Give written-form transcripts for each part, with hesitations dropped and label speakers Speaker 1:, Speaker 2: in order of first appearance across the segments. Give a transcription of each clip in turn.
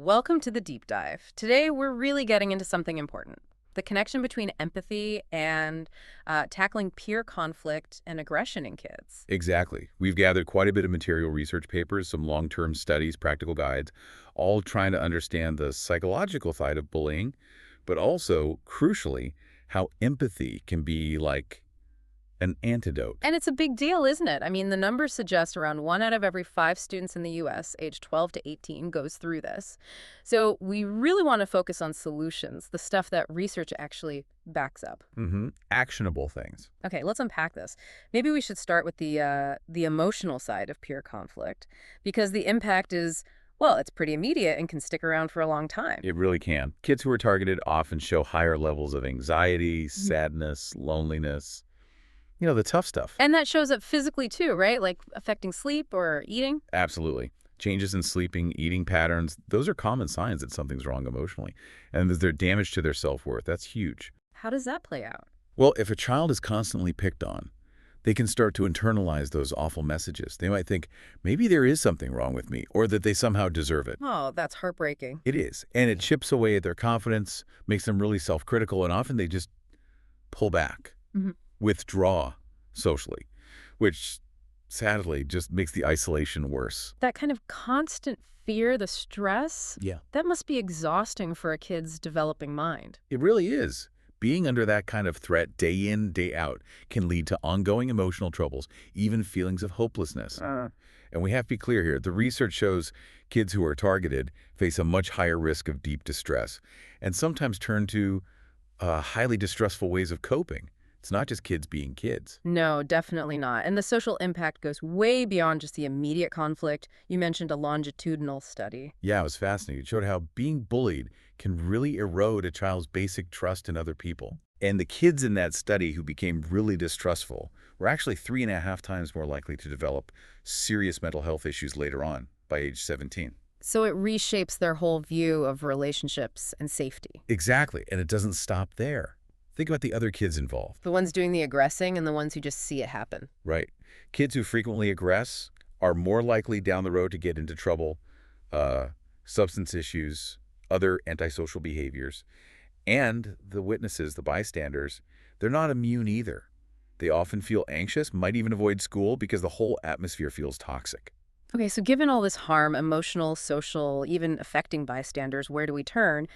Speaker 1: Welcome to the deep dive. Today, we're really getting into something important: the connection between empathy and tackling peer conflict and aggression in kids.
Speaker 2: Exactly. We've gathered quite a bit of material research papers, some long-term studies, practical guides, all trying to understand the psychological side of bullying, but also, crucially, how empathy can be like an antidote.
Speaker 1: And it's a big deal, isn't it? I mean, the numbers suggest around 1 out of every 5 students in the U.S. aged 12 to 18 goes through this. So we really want to focus on solutions, the stuff that research actually backs up.
Speaker 2: Actionable things.
Speaker 1: Okay, let's unpack this. Maybe we should start with the emotional side of peer conflict, because the impact is, well, it's pretty immediate and can stick around for a long time.
Speaker 2: It really can. Kids who are targeted often show higher levels of anxiety,
Speaker 1: Mhm.
Speaker 2: sadness, loneliness. The tough stuff.
Speaker 1: And that shows up physically too, right? Like affecting sleep or eating.
Speaker 2: Absolutely. Changes in sleeping, eating patterns, those are common signs that something's wrong emotionally. And there's their damage to their self-worth. That's huge.
Speaker 1: How does that play out?
Speaker 2: Well, if a child is constantly picked on, they can start to internalize those awful messages. They might think, maybe there is something wrong with me, or that they somehow deserve it.
Speaker 1: Oh, that's heartbreaking.
Speaker 2: It is. And it chips away at their confidence, makes them really self-critical, and often they just pull back,
Speaker 1: Mhm.
Speaker 2: withdraw socially, which sadly just makes the isolation worse.
Speaker 1: That kind of constant fear, the stress,
Speaker 2: Yeah.
Speaker 1: that must be exhausting for a kid's developing mind.
Speaker 2: It really is. Being under that kind of threat day in, day out can lead to ongoing emotional troubles, even feelings of hopelessness. And we have to be clear here. The research shows kids who are targeted face a much higher risk of deep distress and sometimes turn to highly distressful ways of coping. It's not just kids being kids.
Speaker 1: No, definitely not. And the social impact goes way beyond just the immediate conflict. You mentioned a longitudinal study.
Speaker 2: Yeah, it was fascinating. It showed how being bullied can really erode a child's basic trust in other people. And the kids in that study who became really distrustful were actually 3.5 times more likely to develop serious mental health issues later on by age 17.
Speaker 1: So it reshapes their whole view of relationships and safety.
Speaker 2: Exactly, and it doesn't stop there. Think about the other kids involved,
Speaker 1: The ones doing the aggressing and the ones who just see it happen.
Speaker 2: right? Kids who frequently aggress are more likely down the road to get into trouble, uh, substance issues, other antisocial behaviors. And the witnesses, the bystanders, they're not immune either. They often feel anxious, might even avoid school because the whole atmosphere feels toxic.
Speaker 1: Okay, so given all this harm, emotional, social, even affecting bystanders, where do we turn?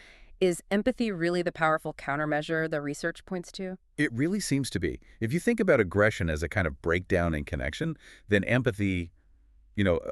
Speaker 1: Is empathy really the powerful countermeasure the research points to?
Speaker 2: It really seems to be. If you think about aggression as a kind of breakdown in connection, then empathy,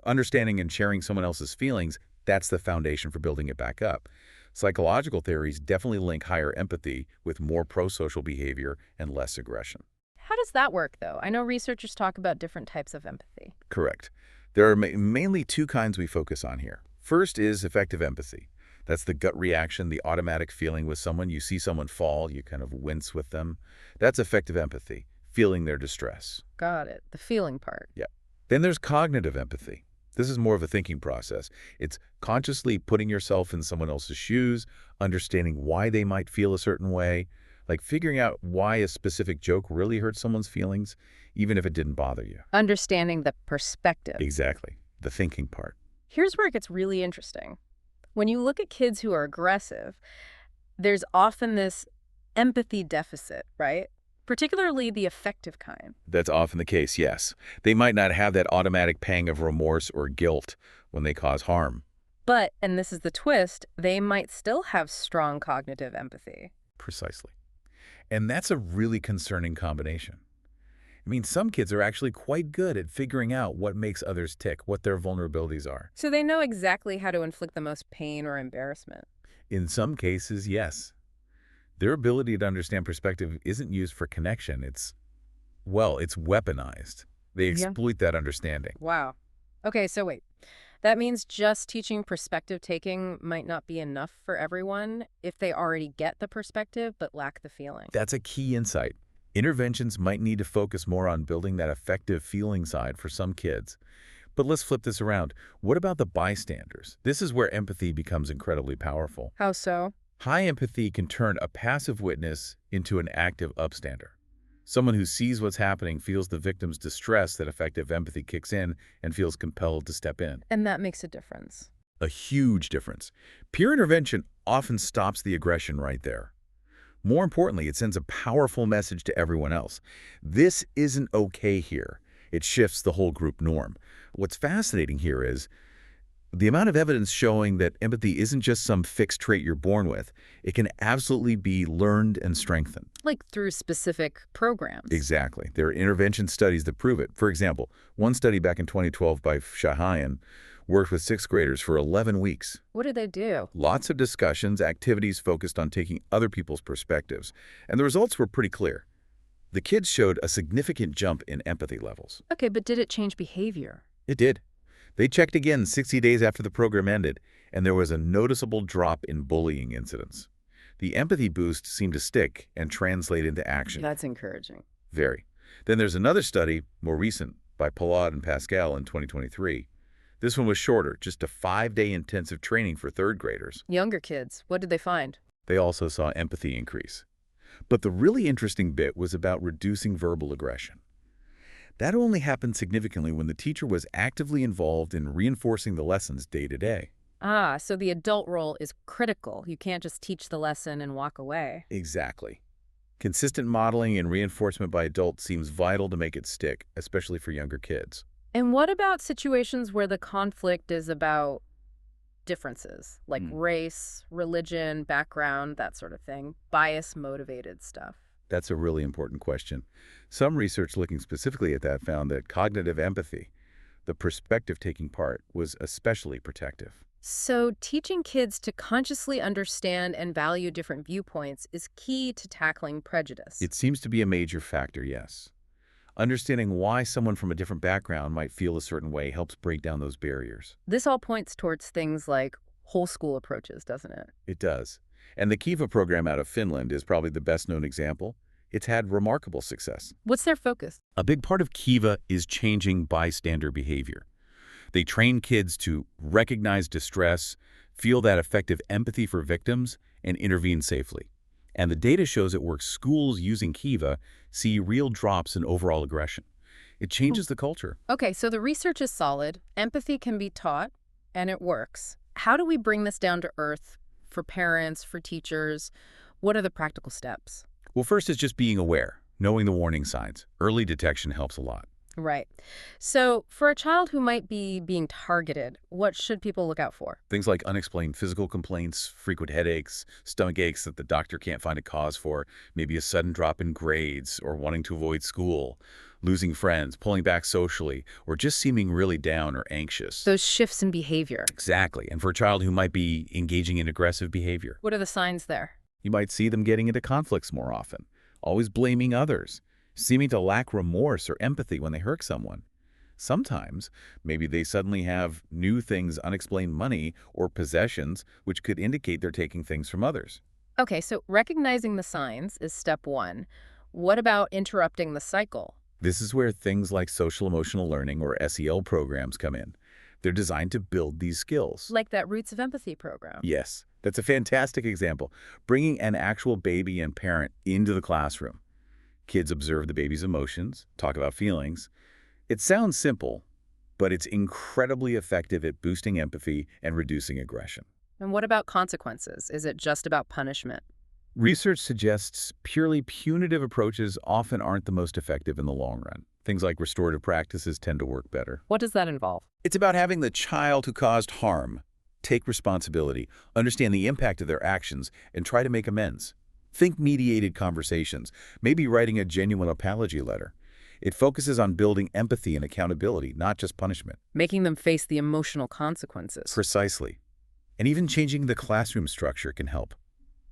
Speaker 2: understanding and sharing someone else's feelings, that's the foundation for building it back up. Psychological theories definitely link higher empathy with more pro-social behavior and less aggression.
Speaker 1: How does that work, though? I know researchers talk about different types of empathy.
Speaker 2: Correct. There are mainly two kinds we focus on here. First is effective empathy. That's the gut reaction, the automatic feeling with someone. You see someone fall, you kind of wince with them. That's effective empathy, feeling their distress.
Speaker 1: Got it. The feeling part.
Speaker 2: Yeah. Then there's cognitive empathy. This is more of a thinking process. It's consciously putting yourself in someone else's shoes, understanding why they might feel a certain way, like figuring out why a specific joke really hurt someone's feelings, even if it didn't bother you.
Speaker 1: Understanding the perspective.
Speaker 2: Exactly. The thinking part.
Speaker 1: Here's where it gets really interesting. When you look at kids who are aggressive, there's often this empathy deficit, right? Particularly the affective kind.
Speaker 2: That's often the case, yes. They might not have that automatic pang of remorse or guilt when they cause harm.
Speaker 1: But, and this is the twist, they might still have strong cognitive empathy.
Speaker 2: Precisely. And that's a really concerning combination. I mean, some kids are actually quite good at figuring out what makes others tick, what their vulnerabilities are.
Speaker 1: So they know exactly how to inflict the most pain or embarrassment.
Speaker 2: In some cases, yes. Their ability to understand perspective isn't used for connection. It's weaponized. They
Speaker 1: Yeah.
Speaker 2: exploit that understanding.
Speaker 1: Wow. Okay, so wait. That means just teaching perspective taking might not be enough for everyone if they already get the perspective but lack the feeling.
Speaker 2: That's a key insight. Interventions might need to focus more on building that effective feeling side for some kids. But let's flip this around. What about the bystanders? This is where empathy becomes incredibly powerful.
Speaker 1: How so?
Speaker 2: High empathy can turn a passive witness into an active upstander. Someone who sees what's happening, feels the victim's distress, that effective empathy kicks in and feels compelled to step in.
Speaker 1: And that makes a difference.
Speaker 2: A huge difference. Peer intervention often stops the aggression right there. More importantly, it sends a powerful message to everyone else. This isn't okay here. It shifts the whole group norm. What's fascinating here is the amount of evidence showing that empathy isn't just some fixed trait you're born with. It can absolutely be learned and strengthened.
Speaker 1: Like through specific programs.
Speaker 2: Exactly. There are intervention studies that prove it. For example, one study back in 2012 by Shahayan worked with sixth graders for 11 weeks.
Speaker 1: What did they do?
Speaker 2: Lots of discussions, activities focused on taking other people's perspectives, and the results were pretty clear. The kids showed a significant jump in empathy levels.
Speaker 1: Okay, but did it change behavior?
Speaker 2: It did. They checked again 60 days after the program ended, and there was a noticeable drop in bullying incidents. The empathy boost seemed to stick and translate into action.
Speaker 1: That's encouraging.
Speaker 2: Very. Then there's another study, more recent, by Pallaud and Pascal in 2023. This one was shorter, just a 5-day intensive training for third graders.
Speaker 1: Younger kids, what did they find?
Speaker 2: They also saw empathy increase. But the really interesting bit was about reducing verbal aggression. That only happened significantly when the teacher was actively involved in reinforcing the lessons day to day.
Speaker 1: Ah, so the adult role is critical. You can't just teach the lesson and walk away.
Speaker 2: Exactly. Consistent modeling and reinforcement by adults seems vital to make it stick, especially for younger kids.
Speaker 1: And what about situations where the conflict is about differences, like race, religion, background, that sort of thing, bias-motivated stuff?
Speaker 2: That's a really important question. Some research looking specifically at that found that cognitive empathy, the perspective taking part, was especially protective.
Speaker 1: So teaching kids to consciously understand and value different viewpoints is key to tackling prejudice.
Speaker 2: It seems to be a major factor, yes. Understanding why someone from a different background might feel a certain way helps break down those barriers.
Speaker 1: This all points towards things like whole school approaches, doesn't it?
Speaker 2: It does. And the Kiva program out of Finland is probably the best-known example. It's had remarkable success.
Speaker 1: What's their focus?
Speaker 2: A big part of Kiva is changing bystander behavior. They train kids to recognize distress, feel that effective empathy for victims, and intervene safely. And the data shows it works. Schools using Kiva see real drops in overall aggression. It changes the culture.
Speaker 1: Okay, so the research is solid. Empathy can be taught, and it works. How do we bring this down to earth for parents, for teachers? What are the practical steps?
Speaker 2: Well, first is just being aware, knowing the warning signs. Early detection helps a lot.
Speaker 1: Right. So for a child who might be being targeted, what should people look out for?
Speaker 2: Things like unexplained physical complaints, frequent headaches, stomach aches that the doctor can't find a cause for, maybe a sudden drop in grades or wanting to avoid school, losing friends, pulling back socially, or just seeming really down or anxious.
Speaker 1: Those shifts in behavior.
Speaker 2: Exactly. And for a child who might be engaging in aggressive behavior,
Speaker 1: What are the signs there?
Speaker 2: you might see them getting into conflicts more often, always blaming others, seeming to lack remorse or empathy when they hurt someone. Sometimes, maybe they suddenly have new things, unexplained money or possessions, which could indicate they're taking things from others.
Speaker 1: Okay, so recognizing the signs is step one. What about interrupting the cycle?
Speaker 2: This is where things like social emotional learning or SEL programs come in. They're designed to build these skills.
Speaker 1: Like that Roots of Empathy program.
Speaker 2: Yes, that's a fantastic example. Bringing an actual baby and parent into the classroom. Kids observe the baby's emotions, talk about feelings. It sounds simple, but it's incredibly effective at boosting empathy and reducing aggression.
Speaker 1: And what about consequences? Is it just about punishment?
Speaker 2: Research suggests purely punitive approaches often aren't the most effective in the long run. Things like restorative practices tend to work better.
Speaker 1: What does that involve?
Speaker 2: It's about having the child who caused harm take responsibility, understand the impact of their actions, and try to make amends. Think mediated conversations, maybe writing a genuine apology letter. It focuses on building empathy and accountability, not just punishment.
Speaker 1: Making them face the emotional consequences.
Speaker 2: Precisely. And even changing the classroom structure can help.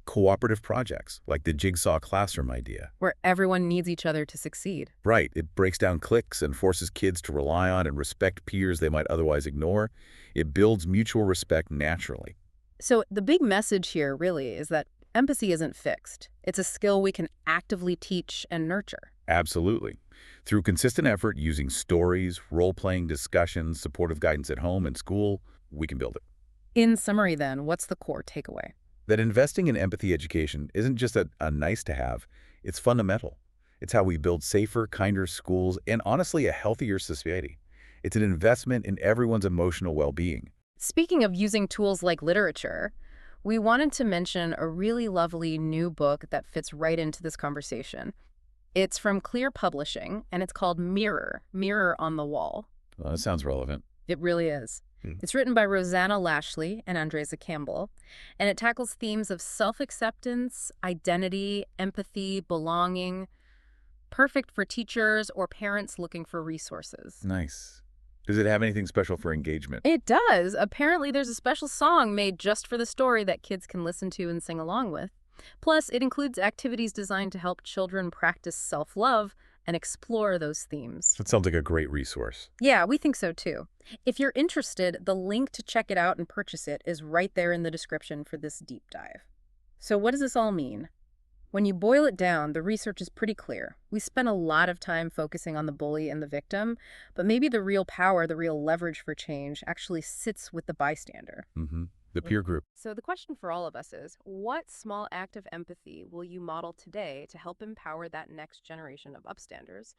Speaker 2: Cooperative projects, like the jigsaw classroom idea.
Speaker 1: Where everyone needs each other to succeed.
Speaker 2: Right, it breaks down cliques and forces kids to rely on and respect peers they might otherwise ignore. It builds mutual respect naturally.
Speaker 1: So the big message here really is that empathy isn't fixed. It's a skill we can actively teach and nurture.
Speaker 2: Absolutely. Through consistent effort using stories, role-playing discussions, supportive guidance at home and school, we can build it.
Speaker 1: In summary then, what's the core takeaway?
Speaker 2: That investing in empathy education isn't just a nice-to-have, it's fundamental. It's how we build safer, kinder schools and, honestly, a healthier society. It's an investment in everyone's emotional well-being.
Speaker 1: Speaking of using tools like literature, we wanted to mention a really lovely new book that fits right into this conversation. It's from Clear Publishing, and it's called Mirror on the Wall.
Speaker 2: Well, that sounds relevant.
Speaker 1: It really is.
Speaker 2: Hmm.
Speaker 1: It's written by Rosanna Lashley and Andresa Campbell, and it tackles themes of self-acceptance, identity, empathy, belonging, perfect for teachers or parents looking for resources.
Speaker 2: Nice. Does it have anything special for engagement?
Speaker 1: It does. Apparently, there's a special song made just for the story that kids can listen to and sing along with. Plus, it includes activities designed to help children practice self-love and explore those themes.
Speaker 2: That sounds like a great resource.
Speaker 1: Yeah, we think so too. If you're interested, the link to check it out and purchase it is right there in the description for this deep dive. So what does this all mean? When you boil it down, the research is pretty clear. We spend a lot of time focusing on the bully and the victim, but maybe the real power, the real leverage for change actually sits with the bystander.
Speaker 2: The peer group.
Speaker 1: So the question for all of us is, what small act of empathy will you model today to help empower that next generation of upstanders?